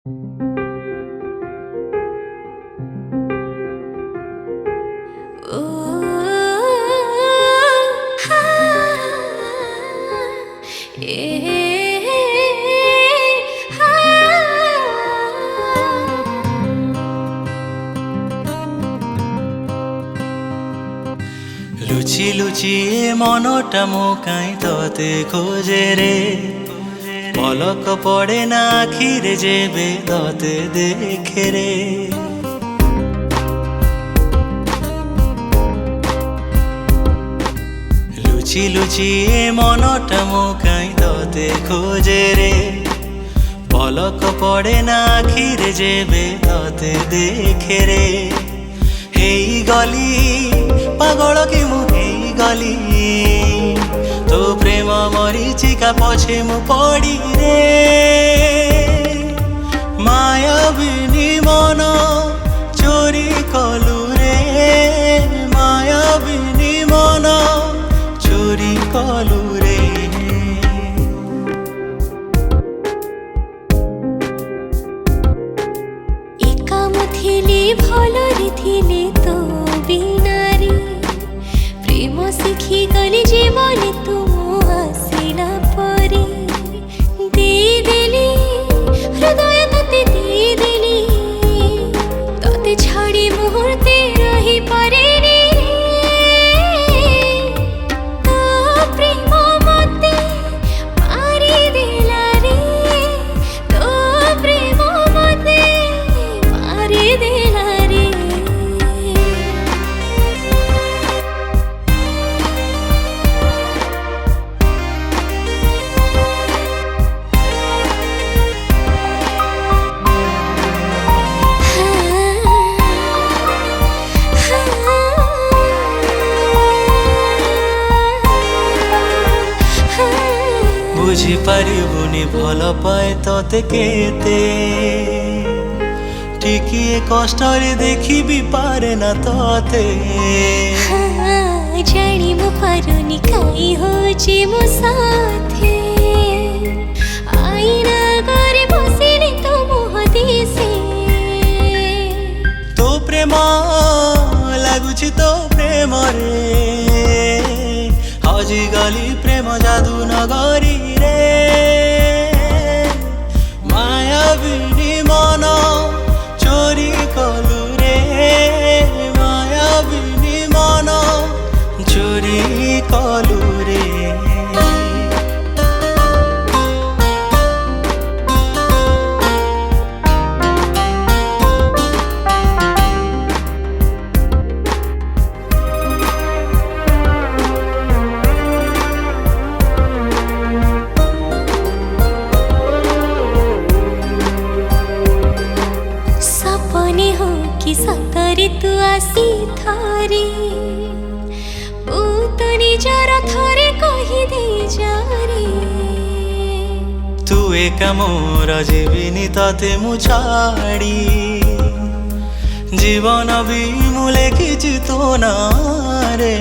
লুচি লুচি মনটা মোকাই তোতে খোঁজে রে, পলক পড়ে না আখিরে যেবে তোতে দেখে রে। লুচি লুচি মনটা মোকাই তোতে খোঁজে রে, পলক পড়ে না আখিরে যেবে তোতে দেখে রে। হেই গলি পাগল কি মু হেই গলি, তো প্রেম মরিচিকা পছে মু পড়ি রে। মায়াবিনী মন চোরি কলু রে, মায়াবিনী মন চোরি কলু রে। একাম থিলি ভলরে থিলি তো বিনারে, প্রেম শিখি গলি জীবনে তুম আসিলা পরে। দেইদেলি হৃদয় তোতে দেইদেলি, তোতে ছাড়ি মুহূর্তে রহি পারেনি। তো প্রেম মতে মারি দেলা রে, তো প্রেম মতে মারি দেলা রে। বুঝি পারিবুনি ভাল পায় তোতে কেতে, টিকিয়ে কষ্টরে দেখিবি পারে না তোতে। জানি মু পারুনি কাই হচ্ছে মো সাথে, আইনা করে বসিনি তো মোহ দিশে। তো প্রেম লাগুছি তো প্রেম রে, হজি গলি প্রেম জাদু নগরী রে। মায়াবিনী মন চোরি কলু রে, মায়াবিনী মন চোরি কলু রে। कि सतरे तू आसी थारे, तू निजर थरे कही दे जा रे। तू एक मोर जीविनी तते मु छाड़ी, जीवन भी मु लेखिछि तो ना रे।